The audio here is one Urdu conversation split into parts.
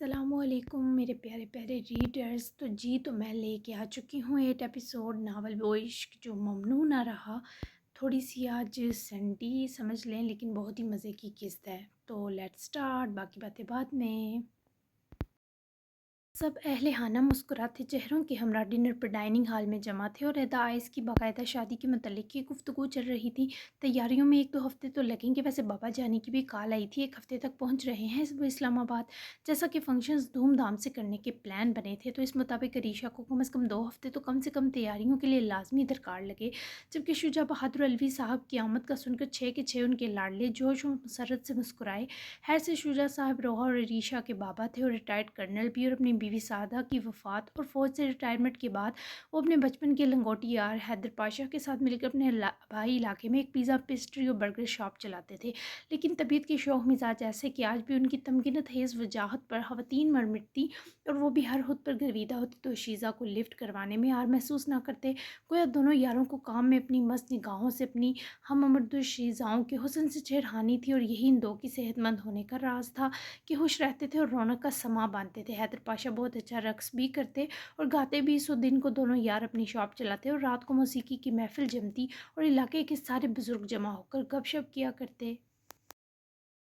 السلام علیکم میرے پیارے پیارے ریڈرز. تو میں لے کے آ چکی ہوں 8 ایپیسوڈ ناول وہ عشق جو ممنوع نہ رہا. تھوڑی سی آج سنڈی سمجھ لیں لیکن بہت ہی مزے کی قسط ہے. تو لیٹ سٹارٹ، باقی باتیں بعد میں. سب اہل خانہ مسکراتے چہروں کے ہمراہ ڈنر پر ڈائننگ ہال میں جمع تھے اور ادا آئس کی باقاعدہ شادی کے متعلق کی گفتگو چل رہی تھی. تیاریوں میں 1-2 ہفتے تو لگیں گے. ویسے بابا جانی کی بھی کال آئی تھی، 1 ہفتے تک پہنچ رہے ہیں وہ اسلام آباد. جیسا کہ فنکشنز دھوم دھام سے کرنے کے پلان بنے تھے تو اس مطابق عریشہ کو کم از کم 2 ہفتے تو کم سے کم تیاریوں کے لیے لازمی درکار لگے. جبکہ شجاع بہادر علوی صاحب کی آمد کا سن کر 6 کے 6 ان کے لاڈلے جوش و مسرت سے مسکرائے. خیر سے شجاع صاحب روحا اور عریشہ کے بابا تھے اور ریٹائرڈ کرنل بھی، اور اپنی بیوی سعادہ کی وفات اور فوج سے ریٹائرمنٹ کے بعد وہ اپنے بچپن کے لنگوٹی یار حیدر پاشا کے ساتھ مل کر اپنے آبائی علاقے میں ایک پیزا پیسٹری اور برگر شاپ چلاتے تھے. لیکن طبیعت کے شوخ مزاج ایسے کہ آج بھی ان کی تمکینت خیز وجاہت پر خواتین مرمٹتی اور وہ بھی ہر خود پر گرویدہ ہوتی تو شیزہ کو لفٹ کروانے میں عار محسوس نہ کرتے. گویا دونوں یاروں کو کام میں اپنی مست نگاہوں سے اپنی ہم عمر شیزاؤں کے حسن سے چھیڑخانی تھی، اور یہی ان دو کی صحت مند ہونے کا راز تھا کہ خوش رہتے تھے اور رونق کا سما باندھتے تھے. حیدر پاشا بہت اچھا رقص بھی کرتے اور گاتے بھی. سو دن کو دونوں یار اپنی شاپ چلاتے اور رات کو موسیقی کی محفل جمتی اور علاقے کے سارے بزرگ جمع ہو کر گپ شپ کیا کرتے.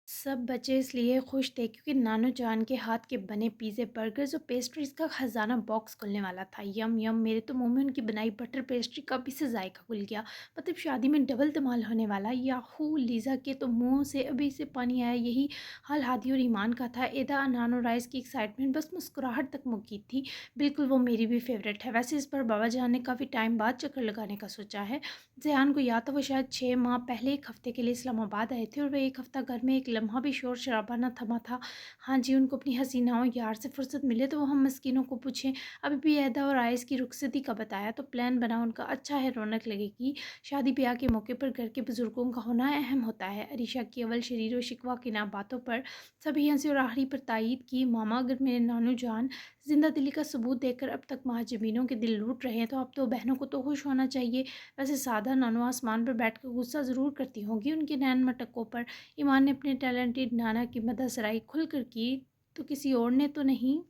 سب بچے اس لیے خوش تھے کیونکہ نانو جان کے ہاتھ کے بنے پیزے، برگرز اور پیسٹریز کا خزانہ باکس کھلنے والا تھا. یم یم، میرے تو منہ میں ان کی بنائی بٹر پیسٹری کا بھی سے ذائقہ کھل گیا. مطلب شادی میں ڈبل دھمال ہونے والا. یاہو، لیزا کے تو منہ سے ابھی سے پانی آیا. یہی حال ہادی اور ایمان کا تھا. ادا، انان اور رائس کی ایکسائٹمنٹ بس مسکراہٹ تک مقید تھی. بالکل وہ میری بھی فیوریٹ ہے. ویسے اس پر بابا جان نے کافی ٹائم بعد چکر لگانے کا سوچا ہے. زیان کو یاد تھا وہ شاید 6 ماہ پہلے 1 ہفتے کے لیے اسلام آباد آئے تھے اور وہ 1 ہفتہ گھر میں ایک لمحہ بھی شور شرابہ نہ تھما تھا. ہاں جی، ان کو اپنی حسیناؤں یار سے فرصت ملے تو وہ ہم مسکینوں کو پوچھیں. ابھی بھی ادا اور آئس کی رخصتی کا بتایا تو پلان بنا ان کا. اچھا ہے، رونق لگے گی. شادی بیاہ کے موقع پر گھر کے بزرگوں کا ہونا اہم ہوتا ہے. عریشہ کی اول شریر و شکوہ کنا باتوں پر سبھی ہنسی اور آخری پر تائید کی. ماما، اگر میرے نانو جان زندہ دلی کا ثبوت دے کر اب تک مہاجبینوں کے دل لوٹ رہے ہیں تو اب تو بہنوں کو تو خوش ہونا چاہیے. ویسے سادہ نانو آسمان پر بیٹھ کر غصہ ضرور کرتی ہوں گی ان کے نین مٹکوں پر. ایمان نے اپنے ٹیلنٹڈ نانا کی مدح سرائی کھل کر کی تو کسی اور نے تو نہیں.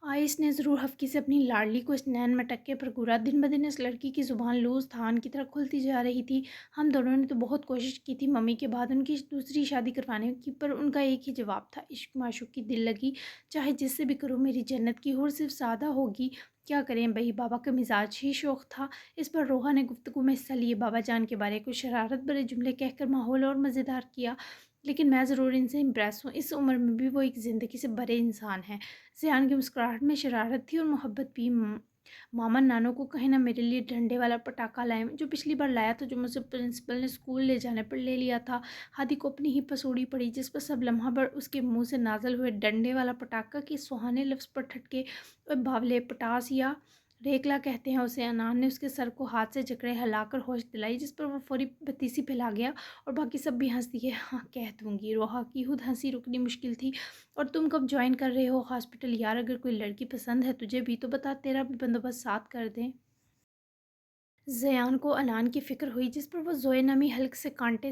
آئس نے ضرور حفقی سے اپنی لاڈلی کو اس نین مٹکے پر گورا. دن بدن اس لڑکی کی زبان لوز تھان کی طرح کھلتی جا رہی تھی. ہم دونوں نے تو بہت کوشش کی تھی ممی کے بعد ان کی دوسری شادی کروانے کی، پر ان کا ایک ہی جواب تھا: عشق معشوق کی دل لگی، چاہے جس سے بھی کرو میری جنت کی حور صرف سادہ ہوگی. کیا کریں بھائی، بابا کا مزاج ہی شوخ تھا. اس پر روحا نے گفتگو میں حصہ لیے بابا جان کے بارے کچھ شرارت بھرے جملے کہہ کر ماحول اور مزیدار کیا. لیکن میں ضرور ان سے امپریس ہوں. اس عمر میں بھی وہ ایک زندگی سے بڑے انسان ہیں. زیان کی مسکراہٹ میں شرارت تھی اور محبت بھی. ماما، نانو کو کہیں نہ میرے لیے ڈنڈے والا پٹاخہ لائیں جو پچھلی بار لایا تھا، جو مجھ سے پرنسپل نے اسکول لے جانے پر لے لیا تھا. ہادی کو اپنی ہی پسوڑی پڑی جس پر سب لمحہ بھر اس کے منہ سے نازل ہوئے ڈنڈے والا پٹاخہ کے سہانے لفظ پر ٹھٹکے. اور باولے، پٹاس یا ریکلا کہتے ہیں اسے. انان نے اس کے سر کو ہاتھ سے جکڑے ہلا کر ہوش دلائی جس پر وہ فوری بتیسی پھیلا گیا اور باقی سب بھی ہنس دیے. ہاں، کہہ دوں گی. روحا کی خود ہنسی رکنی مشکل تھی. اور تم کب جوائن کر رہے ہو ہاسپٹل یار؟ اگر کوئی لڑکی پسند ہے تجھے بھی تو بتا، تیرا بھی بندوبست ساتھ کر دیں. زیان کو انان کی فکر ہوئی جس پر وہ زوئے نمی حلق سے کانٹے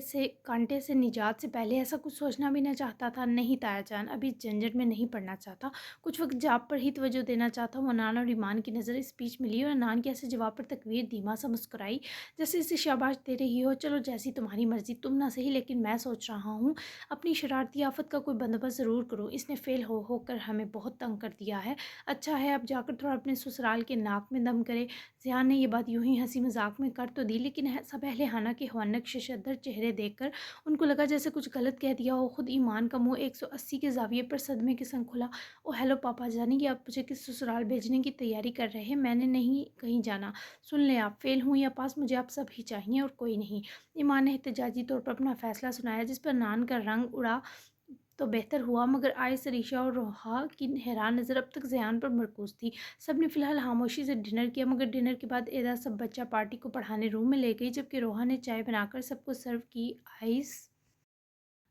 سے نجات سے پہلے ایسا کچھ سوچنا بھی نہ چاہتا تھا. نہیں تایا جان، ابھی جھنجھٹ میں نہیں پڑنا چاہتا. کچھ وقت جاب پر ہی توجہ دینا چاہتا ہوں. انان اور ایمان کی نظر اسپیچ ملی اور انان کے ایسے جواب پر تقویر دھیما سا مسکرائی جیسے اسے شاباش دے رہی ہو. چلو جیسی تمہاری مرضی، تم نہ صحیح لیکن میں سوچ رہا ہوں اپنی شرارتی آفت کا کوئی بندوبست ضرور کروں. اس نے فیل ہو کر ہمیں بہت تنگ کر دیا ہے. اچھا ہے اب جا کر تھوڑا اپنے سسرال کے ناک میں دم کرے. زیان نے یہ بات یوں ہی ہنسی مذاق میں کر تو دی، لیکن سب اہل خانہ کے خونک ششدر چہرے دیکھ کر ان کو لگا جیسے کچھ غلط کہہ دیا ہو. خود ایمان کا منہ 180 کے زاویے پر صدمے کے سنگ کھلا. او ہیلو پاپا جانی، کہ آپ مجھے کس سسرال بھیجنے کی تیاری کر رہے ہیں؟ میں نے نہیں کہیں جانا. سن لیں آپ، فیل ہوں یا پاس مجھے آپ سب ہی چاہیے اور کوئی نہیں. ایمان نے احتجاجی طور پر اپنا فیصلہ سنایا جس پر نان کا رنگ اڑا تو بہتر ہوا، مگر آئس، عریشہ اور روحا کی حیران نظر اب تک زیان پر مرکوز تھی. سب نے فی الحال خاموشی سے ڈنر کیا، مگر ڈنر کے بعد ادا سب بچہ پارٹی کو پڑھانے روم میں لے گئی جبکہ روحا نے چائے بنا کر سب کو سرو کی. آئس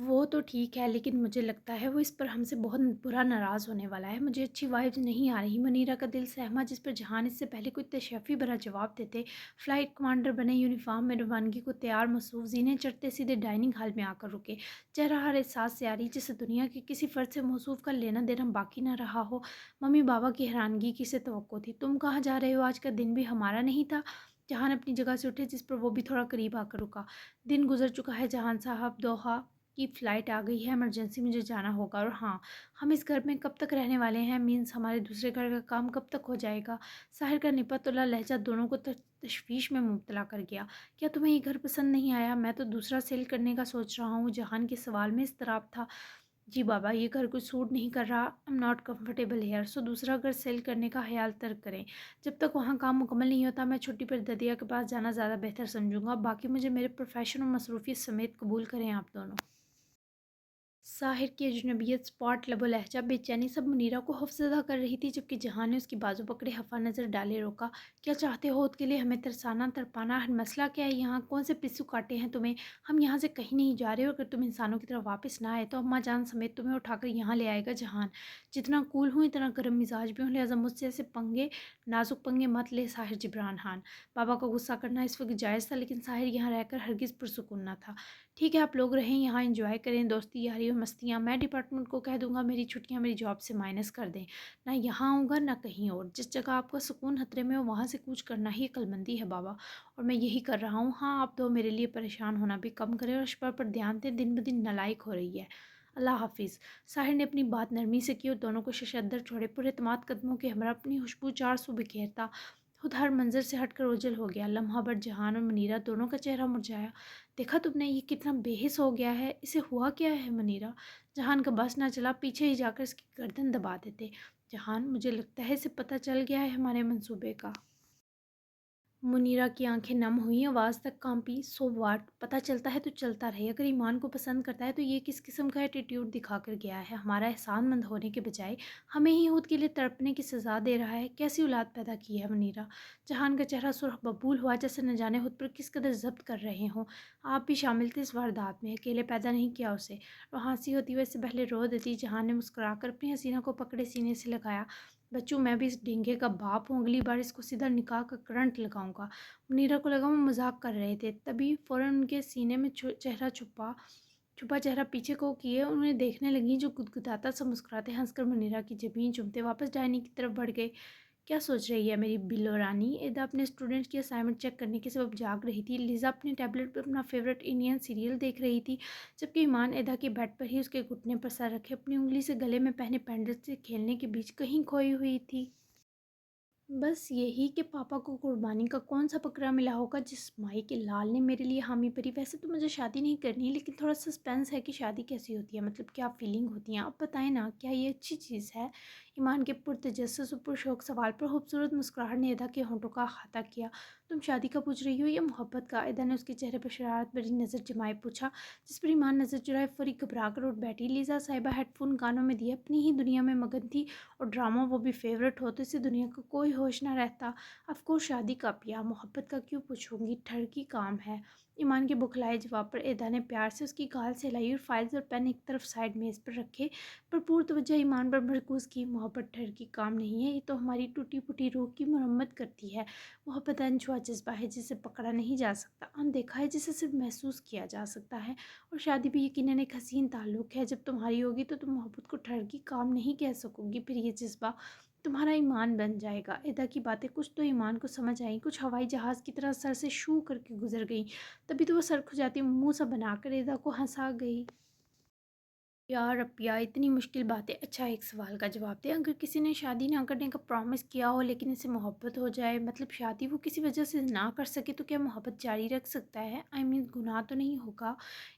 وہ تو ٹھیک ہے لیکن مجھے لگتا ہے وہ اس پر ہم سے بہت برا ناراض ہونے والا ہے۔ مجھے اچھی وائبز نہیں آ رہی۔ منیرا کا دل سہما جس پر جہان اس سے پہلے کوئی تشفی بھرا جواب دیتے فلائٹ کمانڈر بنے، یونیفارم میں روانگی کو تیار مصروف، زینے چڑھتے سیدھے ڈائننگ ہال میں آ کر رکے، چہرہ ہر احساس سے آ رہی جسے دنیا کے کسی فرد سے موصوف کا لینا دینا باقی نہ رہا ہو۔ ممی بابا کی حیرانگی کی سے توقع تھی۔ تم کہاں جا رہے ہو؟ آج کا دن بھی ہمارا نہیں تھا؟ جہان اپنی جگہ سے اٹھے جس پر وہ بھی تھوڑا قریب آ کر رکا۔ دن گزر چکا ہے جہان صاحب، دوحہ کی فلائٹ آ گئی ہے، ایمرجنسی مجھے جانا ہوگا، اور ہاں، ہم اس گھر میں کب تک رہنے والے ہیں؟ مینس ہمارے دوسرے گھر کا کام کب تک ہو جائے گا؟ ساحر کا نپا تلا لہجہ دونوں کو تشویش میں مبتلا کر گیا۔ کیا تمہیں یہ گھر پسند نہیں آیا؟ میں تو دوسرا سیل کرنے کا سوچ رہا ہوں۔ جہان کے سوال میں اضطراب تھا۔ جی بابا، یہ گھر کوئی سوٹ نہیں کر رہا، ایم ناٹ کمفرٹیبل ہیئر، سو دوسرا گھر سیل کرنے کا خیال ترک کریں۔ جب تک وہاں کام مکمل نہیں ہوتا میں چھٹی پر ددیا کے پاس جانا زیادہ بہتر سمجھوں گا، باقی مجھے میرے پروفیشن اور مصروفیت سمیت قبول کریں آپ دونوں۔ ساحر کی اجنبیت، اسپاٹ، لب و لہجہ، بے چینی سب منیرا کو خوفزدہ کر رہی تھی، جبکہ جہان نے اس کی بازو پکڑے خفا نظر ڈالے روکا۔ کیا چاہتے ہو خود کے لیے؟ ہمیں ترسانا تڑپانا؟ ہر مسئلہ کیا ہے یہاں؟ کون سے پسو کاٹے ہیں تمہیں؟ ہم یہاں سے کہیں نہیں جا رہے، اور اگر تم انسانوں کی طرف واپس نہ آئے تو اماں جان سمیت تمہیں اٹھا کر یہاں لے آئے گا جہان۔ جتنا کول ہوں اتنا گرم مزاج بھی ہوں، لہٰذا مجھ سے ایسے پنگے، نازک پنگے مت لے ساحر جبران خان۔ بابا کا غصہ کرنا اس وقت جائز تھا، لیکن ساحر یہاں رہ کر ہرگز پرسکون نہ تھا۔ ٹھیک ہے، آپ لوگ رہیں یہاں، انجوائے کریں دوستی یاری اور مستیاں، میں ڈپارٹمنٹ کو کہہ دوں گا میری چھٹیاں میری جاب سے مائنس کر دیں، نہ یہاں آؤں گا نہ کہیں اور۔ جس جگہ آپ کا سکون خطرے میں ہو وہاں سے کوچ کرنا ہی عقل مندی ہے بابا، اور میں یہی کر رہا ہوں۔ ہاں، آپ دو میرے لیے پریشان ہونا بھی کم کریں اور اشبار پر دھیان دیں، دن بدن نالائق ہو رہی ہے۔ اللہ حافظ۔ ساحر نے اپنی بات نرمی سے کی اور دونوں کو ششدر چھوڑے، پر اعتماد قدموں کے ہمراہ اپنی خوشبو 400 بکھیرتا خود ہر منظر سے ہٹ کر اوجھل ہو گیا۔ لمحہ بھر جہان اور منیرا دونوں کا چہرہ مرجھایا۔ دیکھا تم نے یہ کتنا بے حس ہو گیا ہے؟ اسے ہوا کیا ہے منیرا؟ جہان کا بس نہ چلا، پیچھے ہی جا کر اس کی گردن دبا دیتے۔ جہان، مجھے لگتا ہے اسے پتہ چل گیا ہے ہمارے منصوبے کا۔ منیرا کی آنکھیں نم ہوئیں، آواز تک کانپی۔ سو واٹ، پتہ چلتا ہے تو چلتا رہے، اگر ایمان کو پسند کرتا ہے تو یہ کس قسم کا ایٹیٹیوڈ دکھا کر گیا ہے؟ ہمارا احسان مند ہونے کے بجائے ہمیں ہی خود کے لیے تڑپنے کی سزا دے رہا ہے۔ کیسی اولاد پیدا کی ہے منیرا؟ جہان کا چہرہ سرخ ببول ہوا جیسے نہ جانے خود پر کس قدر ضبط کر رہے ہوں۔ آپ بھی شامل تھے اس واردات میں، اکیلے پیدا نہیں کیا اسے۔ روحانسی ہوتی ہوئے اس سے پہلے رو دیتی۔ جہان نے مسکرا کر اپنی حسینہ کو پکڑے سینے سے لگایا۔ بچوں، میں بھی اس ڈھینگے کا باپ ہوں، اگلی بار اس کو سیدھا نکاح کا کرنٹ لگاؤں گا۔ منیرا کو لگا وہ مذاق کر رہے تھے، تبھی فوراً ان کے سینے میں چھپا چہرہ پیچھے کو کیے انہیں دیکھنے لگیں، جو گدگداتا سا مسکراتے ہنس کر منیرا کی جبین چومتے واپس ڈائننگ کی طرف بڑھ گئے۔ کیا سوچ رہی ہے میری بلو رانی؟ ادا اپنے اسٹوڈنٹ کی اسائنمنٹ چیک کرنے کے سبب جاگ رہی تھی، لیزا اپنے ٹیبلٹ پر اپنا فیورٹ انڈین سیریل دیکھ رہی تھی، جبکہ ایمان ادا کے بیڈ پر ہی اس کے گھٹنے پر سر رکھے اپنی انگلی سے گلے میں پہنے پینڈل سے کھیلنے کے بیچ کہیں کھوئی ہوئی تھی۔ بس یہی کہ پاپا کو قربانی کا کون سا بکرا ملا ہوگا جس مائی کے لال نے میرے لیے حامی بھری۔ ویسے تو مجھے شادی نہیں کرنی، لیکن تھوڑا سسپینس ہے کہ شادی کیسی ہوتی ہے، مطلب کیا فیلنگ ہوتی ہیں، آپ بتائیں نا، کیا یہ اچھی چیز ہے؟ ایمان کے پرتجسس و پرشوق سوال پر خوبصورت مسکراہٹ نے ادا کے ہونٹوں کا احاطہ کیا۔ تم شادی کا پوچھ رہی ہو یا محبت کا؟ ادا نے اس کے چہرے پر شرارت بھری نظر جمائے پوچھا، جس پر ایمان نظر چرائے فوری گھبرا کر اٹھ بیٹھی۔ لیزا صاحبہ ہیڈ فون کانوں میں دیے اپنی ہی دنیا میں مگن تھی، اور ڈرامہ وہ بھی فیورٹ ہو تو اسے دنیا کا کوئی ہوش نہ رہتا۔ آف کورس شادی کا پیا، محبت کا کیوں پوچھوں گی، ٹھرکی کام ہے۔ ایمان کے بکھلائے جواب پر ادا نے پیار سے اس کی گال سے ہلائی اور فائلز اور پین ایک طرف سائڈ میز پر رکھے، بھرپور توجہ ایمان پر مرکوز کی۔ محبت ٹھرکی کام نہیں ہے، یہ تو ہماری ٹوٹی پھوٹی روح کی مرمت کرتی ہے۔ محبت انچھوا جذبہ ہے جسے پکڑا نہیں جا سکتا، اندیکھا ہے جسے صرف محسوس کیا جا سکتا ہے، اور شادی بھی یقیناً ایک حسین تعلق ہے۔ جب تمہاری ہوگی تو تم محبت کو ٹھرکی کام نہیں کہہ سکو گی، پھر یہ جذبہ تمہارا ایمان بن جائے گا۔ ادا کی باتیں کچھ تو ایمان کو سمجھ آئیں، کچھ ہوائی جہاز کی طرح سر سے شو کر کے گزر گئیں، تبھی تو وہ سر کھجاتی منہ سا بنا کر ادا کو ہنسا گئی۔ یار اپیا، اتنی مشکل باتیں، اچھا ایک سوال کا جواب دیں، اگر کسی نے شادی نہ کرنے کا پرومس کیا ہو لیکن اسے محبت ہو جائے، مطلب شادی وہ کسی وجہ سے نہ کر سکے، تو کیا محبت جاری رکھ سکتا ہے؟ گناہ تو نہیں ہوگا؟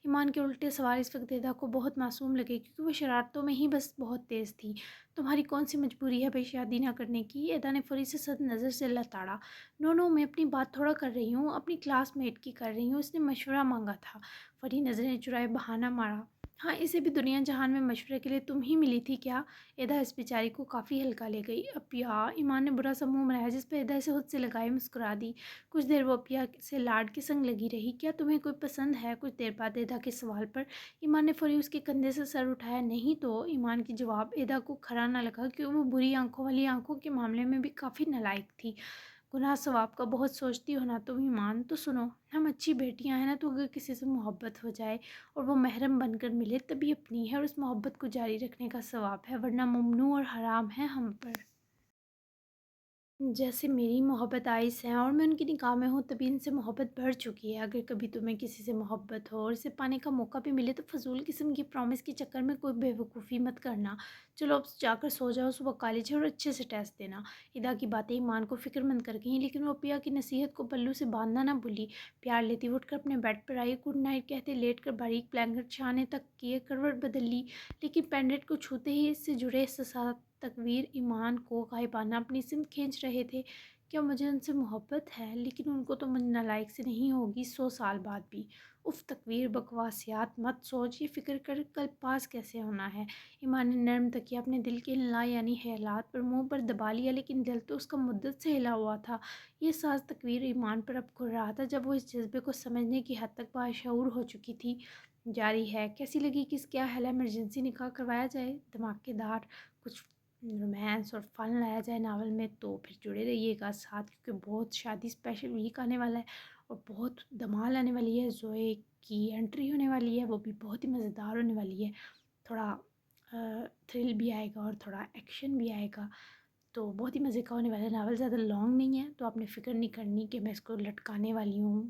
ایمان کے الٹے سوال اس وقت ادا کو بہت معصوم لگے، کیونکہ وہ شرارتوں میں ہی بس بہت تیز تھی۔ تمہاری کون سی مجبوری ہے بھائی شادی نہ کرنے کی؟ ادا نے فوری سے سد نظر سے لتاڑا۔ نو نو، میں اپنی بات تھوڑا کر رہی ہوں، اپنی کلاس میٹ کی کر رہی ہوں، اس نے مشورہ مانگا تھا۔ فری نظریں چرائے بہانہ مارا۔ ہاں، اسے بھی دنیا جہان میں مشورے کے لیے تم ہی ملی تھی کیا؟ ادا اس بیچاری کو کافی ہلکا لے گئی۔ اپیا، ایمان نے برا سا منہ بنایا جس پہ ادا اسے خود سے لگائے مسکرا دی۔ کچھ دیر وہ اپیا سے لاڈ کے سنگ لگی رہی۔ کیا تمہیں کوئی پسند ہے؟ کچھ دیر بعد ادا کے سوال پر ایمان نے فوری اس کے کندھے سے سر اٹھایا۔ نہیں تو؟ ایمان کی جواب ادا کو کھرا نہ لگا کیونکہ وہ بری آنکھوں والی آنکھوں کے معاملے میں بھی کافی نالائق تھی۔ گناہ ثواب کا بہت سوچتی ہو نا تم ایمان؟ تو سنو، ہم اچھی بیٹیاں ہیں نا، تو اگر کسی سے محبت ہو جائے اور وہ محرم بن کر ملے تبھی اپنی ہے، اور اس محبت کو جاری رکھنے کا ثواب ہے، ورنہ ممنوع اور حرام ہے ہم پر۔ جیسے میری محبت آئس ہیں اور میں ان کی نکاح میں ہوں، تبھی ان سے محبت بڑھ چکی ہے۔ اگر کبھی تمہیں کسی سے محبت ہو اور اسے پانے کا موقع بھی ملے تو فضول قسم کی پرومس کے چکر میں کوئی بے وقوفی مت کرنا۔ چلو اب جا کر سو جاؤ، صبح کالج ہے اور اچھے سے ٹیسٹ دینا۔ ادا کی باتیں ایمان کو فکر مند کر گئیں، لیکن وہ پیا کی نصیحت کو پلو سے باندھنا نہ بھولی۔ پیار لیتی وہ اٹھ کر اپنے بیڈ پر آئی، گڈ نائٹ کہتے لیٹ کر باریک بلینکٹ چھانے تک کیے، کروٹ بدل لی، لیکن پینڈنٹ کو چھوتے ہی اس سے جڑے احساسات تکویر ایمان کو غائبانہ اپنی سمت کھینچ رہے تھے۔ کیا مجھے ان سے محبت ہے؟ لیکن ان کو تو مجھ نالائق سے نہیں ہوگی 100 سال بعد بھی۔ اف تکویر، بکواسیات مت سوچ، یہ فکر کر کل پاس کیسے ہونا ہے۔ ایمان نے نرم تکیہ اپنے دل کے ہلا یعنی خیالات پر منہ پر دبا لیا، لیکن دل تو اس کا مدت سے ہلا ہوا تھا۔ یہ ساز تکویر ایمان پر اب کھل رہا تھا جب وہ اس جذبے کو سمجھنے کی حد تک باشعور ہو چکی تھی۔ جاری ہے، کیسی لگی؟ کیا حال ہے؟ ایمرجنسی نکاح کروایا جائے؟ دھماکے دار کچھ رومانس اور فن لایا جائے ناول میں؟ تو پھر جڑے رہیے گا ساتھ، کیونکہ بہت شادی اسپیشل ویک آنے والا ہے اور بہت دمال آنے والی ہے۔ زوئے کی انٹری ہونے والی ہے، وہ بھی بہت ہی مزیدار ہونے والی ہے۔ تھوڑا تھرل بھی آئے گا اور تھوڑا ایکشن بھی آئے گا، تو بہت ہی مزے کا ہونے والا ہے۔ ناول زیادہ لانگ نہیں ہے، تو آپ نے فکر نہیں کرنی کہ میں اس کو لٹکانے والی ہوں،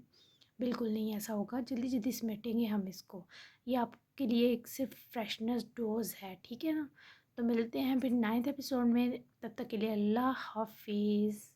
بالکل نہیں ایسا ہوگا۔ جلدی جلدی سمیٹیں گے ہم اس کو، یہ آپ کے لیے ایک صرف فریشنس ڈوز ہے، ٹھیک ہے نا؟ تو ملتے ہیں پھر 9 ایپیسوڈ میں، تب تک کے لیے اللہ حافظ۔